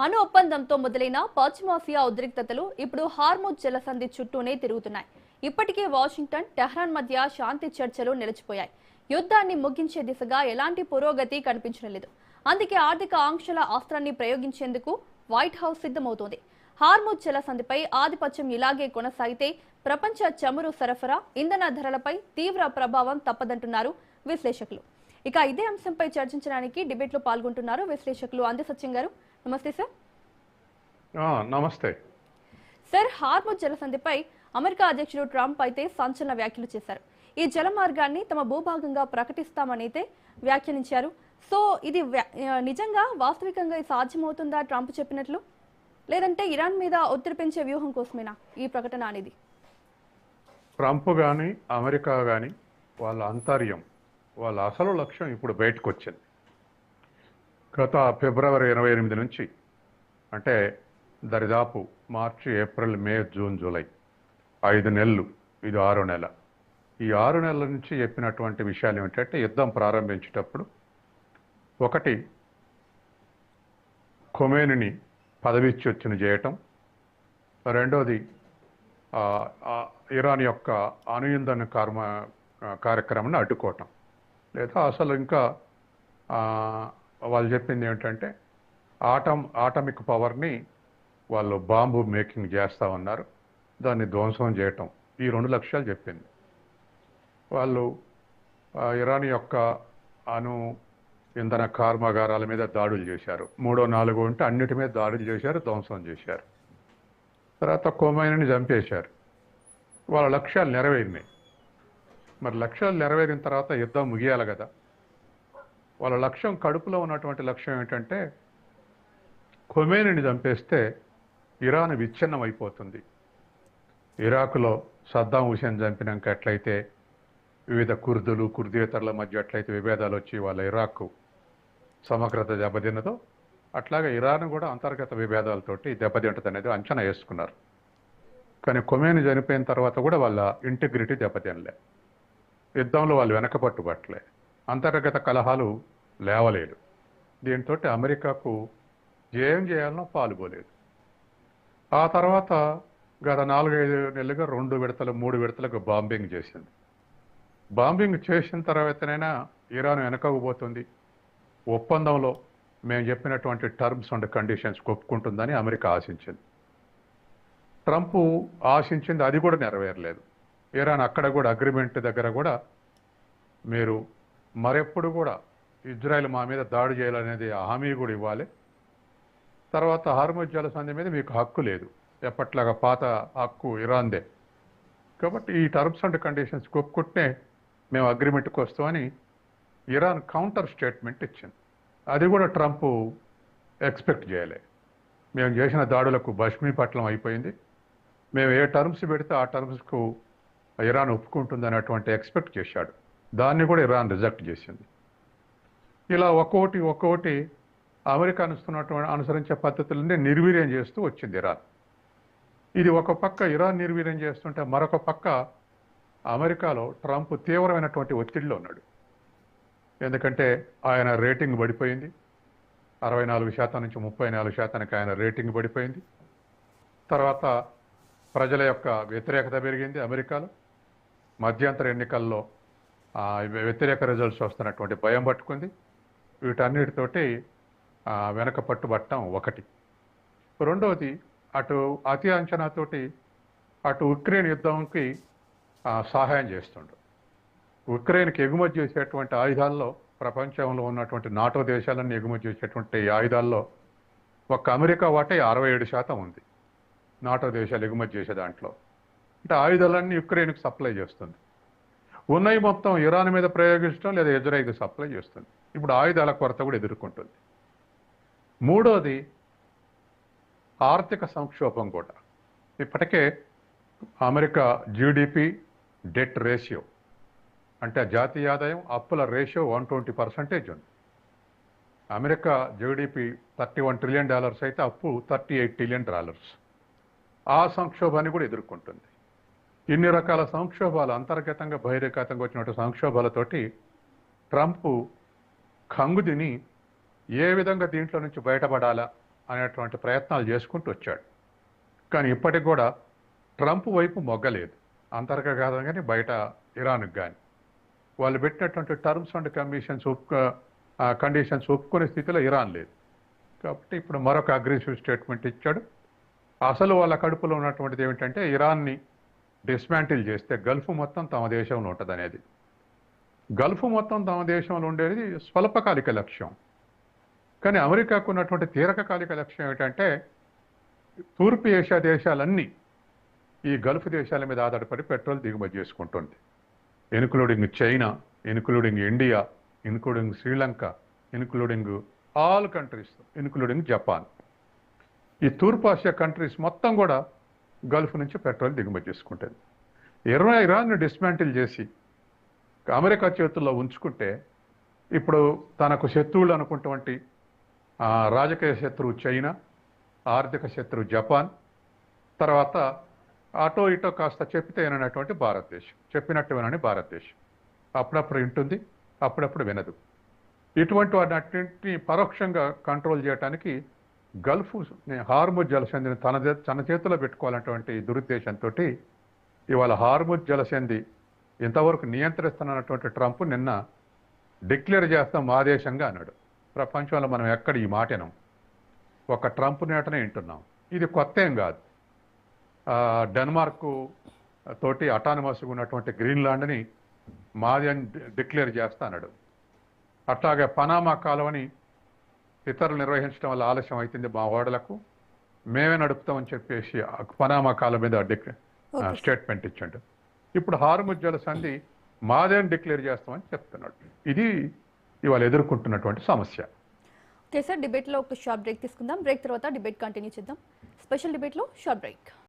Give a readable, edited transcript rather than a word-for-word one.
అణు ఒప్పందంతో మొదలైన పశ్చిమాసియా ఉద్రిక్తతలు ఇప్పుడు హార్ముజ్ జలసంధి చుట్టూనే తిరుగుతున్నాయి. ఇప్పటికే వాషింగ్టన్, టెహ్రాన్ మధ్య శాంతి చర్చలు నిలిచిపోయాయి. యుద్ధాన్ని ముగించే దిశగా ఎలాంటి పురోగతి కనిపించడం లేదు. అందుకే ఆర్థిక ఆంక్షల అస్త్రాన్ని ప్రయోగించేందుకు వైట్ హౌస్ సిద్ధమవుతోంది. హార్ముజ్ జలసంధిపై ఆధిపత్యం ఇలాగే కొనసాగితే ప్రపంచ చమురు సరఫరా, ఇంధన ధరలపై తీవ్ర ప్రభావం తప్పదంటున్నారు విశ్లేషకులు. ఇక ఇదే అంశంపై చర్చించడానికి డిబేట్లో పాల్గొంటున్నారు విశ్లేషకులు అంది సత్యం గారు. నమస్తే సార్. నమస్తే సార్, హార్ముజ్ జలసంధిపై అమెరికా అధ్యక్షుడు ట్రంప్ అయితే సంచలన వ్యాఖ్యలు చేశారు. ఈ జల మార్గాన్ని తమ భూభాగంగా ప్రకటిస్తామని అయితే వ్యాఖ్యానించారు. సో ఇది నిజంగా వాస్తవికంగా సాధ్యమవుతుందా ట్రంప్ చెప్పినట్లు, లేదంటే ఇరాన్ మీద ఒత్తిడి పెంచే వ్యూహం కోసమేనా ఈ ప్రకటన అనేది? ట్రంప్ కానీ అమెరికా కానీ వాళ్ళ అంతర్యం, వాళ్ళ అసలు లక్ష్యం ఇప్పుడు బయటకు వచ్చింది. గత ఫిబ్రవరి 28 నుంచి, అంటే దరిదాపు మార్చి, ఏప్రిల్, మే, జూన్, జూలై 5 నెలలు, ఇది 6వ నెల. ఈ 6 నెలల నుంచి చెప్పినటువంటి విషయాలు ఏమిటంటే, యుద్ధం ప్రారంభించేటప్పుడు ఒకటి, ఖొమేనీని పదవీచ్యుతుని చేయటం, రెండోది ఇరాన్ యొక్క అణుయింధన కార్యక్రమాన్ని అడ్డుకోవటం, లేదా అసలు ఇంకా వాళ్ళు చెప్పింది ఏమిటంటే ఆటమిక్ పవర్ని వాళ్ళు బాంబు మేకింగ్ చేస్తామన్నారు, దాన్ని ధ్వంసం చేయటం. ఈ 2 లక్ష్యాలు చెప్పింది. వాళ్ళు ఇరాన్ యొక్క అణు ఇంధన కర్మాగారాల మీద దాడులు చేశారు. 3, 4 ఉంటే అన్నిటి మీద దాడులు చేశారు, ధ్వంసం చేశారు. తర్వాత ఖొమైనీని చంపేశారు. వాళ్ళ లక్ష్యాలు నెరవేరినాయి. మరి లక్ష్యాలు నెరవేరిన తర్వాత యుద్ధం ముగియాలి కదా. వాళ్ళ లక్ష్యం, కడుపులో ఉన్నటువంటి లక్ష్యం ఏంటంటే, ఖొమైనీని చంపేస్తే ఇరాన్ విచ్ఛిన్నం అయిపోతుంది. ఇరాక్లో సద్దాం హుసేన్ చంపినాక ఎట్లయితే వివిధ కుర్దులు, కుర్దేతరుల మధ్య ఎట్లయితే విభేదాలు వచ్చి వాళ్ళ ఇరాక్ సమగ్రత దెబ్బతిన్నదో, అట్లాగే ఇరాన్ కూడా అంతర్గత విభేదాలతోటి దెబ్బతింటది అనేది అంచనా వేసుకున్నారు. కానీ ఖొమైనీ చనిపోయిన తర్వాత కూడా వాళ్ళ ఇంటిగ్రిటీ దెబ్బతినలే. యుద్ధంలో వాళ్ళు వెనకపట్టుబట్టలే. అంతర్గత కలహాలు లేవలేదు. దీంతో అమెరికాకు ఏం చేయాలనో పాల్గొలేదు. ఆ తర్వాత గత 4-5 నెలలుగా 2 విడతలు 3 విడతలకు బాంబింగ్ చేసింది. బాంబింగ్ చేసిన తర్వాతనైనా ఇరాన్ వెనకకపోతుంది, ఒప్పందంలో మేము చెప్పినటువంటి టర్మ్స్ అండ్ కండిషన్స్ ఒప్పుకుంటుందని అమెరికా ఆశించింది. ట్రంప్ ఆశించింది అది కూడా నెరవేరలేదు. ఇరాన్ అక్కడ కూడా అగ్రిమెంట్ దగ్గర కూడా మీరు మరెప్పుడు కూడా ఇజ్రాయెల్ మా మీద దాడి చేయాలనేది హామీ కూడా ఇవ్వాలి. తర్వాత హార్ముజ్ జలసంధి మీద మీకు హక్కు లేదు, ఎప్పట్లాగా పాత హక్కు ఇరాన్దే. కాబట్టి ఈ టర్మ్స్ అండ్ కండిషన్స్ ఒప్పుకుంటే మేము అగ్రిమెంట్కి వస్తామని ఇరాన్ కౌంటర్ స్టేట్మెంట్ ఇచ్చింది. అది కూడా ట్రంప్ ఎక్స్పెక్ట్ చేయలే. మేము చేసిన దాడులకు భస్మీపట్నం అయిపోయింది, మేము ఏ టర్మ్స్ పెడితే ఆ టర్మ్స్కు ఇరాన్ ఒప్పుకుంటుందనేటువంటి ఎక్స్పెక్ట్ చేశాడు. దాన్ని కూడా ఇరాన్ రిజెక్ట్ చేసింది. ఇలా ఒక్కొక్కటి అమెరికా అనుసరించే పద్ధతులన్నీ నిర్వీర్యం చేస్తూ వచ్చింది ఇరాన్. ఇది ఒక పక్క ఇరాన్ నిర్వీర్యం చేస్తుంటే, మరొక పక్క అమెరికాలో ట్రంప్ తీవ్రమైనటువంటి ఒత్తిడిలో ఉన్నాడు. ఎందుకంటే ఆయన రేటింగ్ పడిపోయింది. 64% నుంచి 34% ఆయన రేటింగ్ పడిపోయింది. తర్వాత ప్రజల యొక్క వ్యతిరేకత పెరిగింది అమెరికాలో. మధ్యంతర ఎన్నికల్లో వ్యతిరేక రిజల్ట్స్ వస్తున్నటువంటి భయం పట్టుకుంది. వీటన్నిటితోటి వెనక పట్టుబట్టడం ఒకటి. రెండవది, అటు అతి అంచనాతోటి అటు ఉక్రెయిన్ యుద్ధంకి సహాయం చేస్తుండు. ఉక్రెయిన్కి ఎగుమతి చేసేటువంటి ఆయుధాల్లో, ప్రపంచంలో ఉన్నటువంటి నాటో దేశాలన్నీ ఎగుమతి చేసేటువంటి ఆయుధాల్లో ఒక్క అమెరికా వాటే 67% ఉంది. నాటో దేశాలు ఎగుమతి చేసే దాంట్లో అంటే ఆయుధాలన్నీ యుక్రెయిన్కి సప్లై చేస్తుంది. ఉన్నాయి మొత్తం ఇరాన్ మీద ప్రయోగించడం లేదా ఇజ్రాయెల్కి సప్లై చేస్తుంది. ఇప్పుడు ఆయుధాల కొరత కూడా ఎదుర్కొంటుంది. మూడోది, ఆర్థిక సంక్షోభం కూడా. ఇప్పటికే అమెరికా జీడిపి డెట్ రేషియో, అంటే జాతీయ ఆదాయం అప్పుల రేషియో 120% ఉంది. అమెరికా జీడిపి $31 ట్రిలియన్ అయితే అప్పు $38 ట్రిలియన్. ఆ సంక్షోభాన్ని కూడా ఎదుర్కొంటుంది. ఇన్ని రకాల సంక్షోభాలు, అంతర్గతంగా బహిర్గతంగా వచ్చినటువంటి సంక్షోభాలతోటి ట్రంప్ కంగుదిని ఏ విధంగా దీంట్లో నుంచి బయటపడాలా, అనేటువంటి ప్రయత్నాలు చేసుకుంటూ వచ్చాడు. కానీ ఇప్పటికి కూడా ట్రంప్ వైపు మొగ్గలేదు, అంతర్గతంగా కానీ బయట ఇరాన్కి కానీ. వాళ్ళు పెట్టినటువంటి టర్మ్స్ అండ్ కండిషన్స్ ఒప్పుకునే స్థితిలో ఇరాన్ లేదు. కాబట్టి ఇప్పుడు మరొక అగ్రెసివ్ స్టేట్మెంట్ ఇచ్చాడు. అసలు వాళ్ళ కడుపులో ఉన్నటువంటిది ఏమిటంటే ఇరాన్ని డిస్మాంటిల్ చేస్తే గల్ఫ్ మొత్తం తమ దేశంలో ఉంటుంది అనేది. గల్ఫ్ మొత్తం తమ దేశంలో ఉండేది స్వల్పకాలిక లక్ష్యం. కానీ అమెరికాకు ఉన్నటువంటి దీర్ఘకాలిక లక్ష్యం ఏమిటంటే తూర్పు ఏషియా దేశాలన్నీ ఈ గల్ఫ్ దేశాల మీద ఆధారపడి పెట్రోల్ దిగుమతి చేసుకుంటుంది. Including China, including India, including Sri Lanka, including all countries, including Japan. ఈ తూర్పు ఆసియా కంట్రీస్ మొత్తం కూడా గల్ఫ్ నుంచి పెట్రోల్ దిగుమతి చేసుకుంటుంది. ఇరాన్ను డిస్మాంటిల్ చేసి అమెరికా చేతుల్లో ఉంచుకుంటే ఇప్పుడు తనకు శత్రువులు అనుకున్నటువంటి రాజకీయ శత్రువు చైనా, ఆర్థిక శత్రువు జపాన్, తర్వాత అటో ఇటో కాస్త చెప్పితే వినటువంటి భారతదేశం, చెప్పినట్టు వినని భారతదేశం అప్పుడప్పుడు వింటుంది, అప్పుడప్పుడు వినదు. ఇటువంటి వాటిని పరోక్షంగా కంట్రోల్ చేయడానికి గల్ఫ్ హార్ముజ్ జలసంధిని తన చేతిలో పెట్టుకోవాలన్నటువంటి దురుద్దేశంతో ఇవాళ హార్ముజ్ జలసంధి ఇంతవరకు నియంత్రిస్తున్నటువంటి ట్రంప్ నిన్న డిక్లేర్ చేస్తాం మా దేశంగా అన్నాడు. ప్రపంచంలో మనం ఎక్కడ ఈ మాటనం ఒక ట్రంప్ నేటనే వింటున్నాం. ఇది కొత్త ఏం కాదు. డెన్మార్క్ తోటి అటానమస్గా ఉన్నటువంటి గ్రీన్లాండ్ని మాది అని డిక్లేర్ చేస్తా అన్నాడు. అట్లాగే పనామా కాలువని ఇతరులు నిర్వహించడం వల్ల ఆలస్యం అవుతుంది మా ఓడలకు, మేమే నడుపుతామని చెప్పేసి పనామా కాలువ మీద స్టేట్మెంట్ ఇచ్చాడు. ఇప్పుడు హార్ముజ్ జలసంధి మాదే డిక్లేర్ చేస్తామని చెప్తున్నాడు. ఇది ఇవాళ ఎదుర్కొంటున్నటువంటి సమస్య. ఓకే సార్, డిబేట్లో ఒక షార్ట్ బ్రేక్ తీసుకుందాం. బ్రేక్ తర్వాత డిబేట్ కంటిన్యూ చేద్దాం. స్పెషల్ డిబేట్లో షార్ట్ బ్రేక్.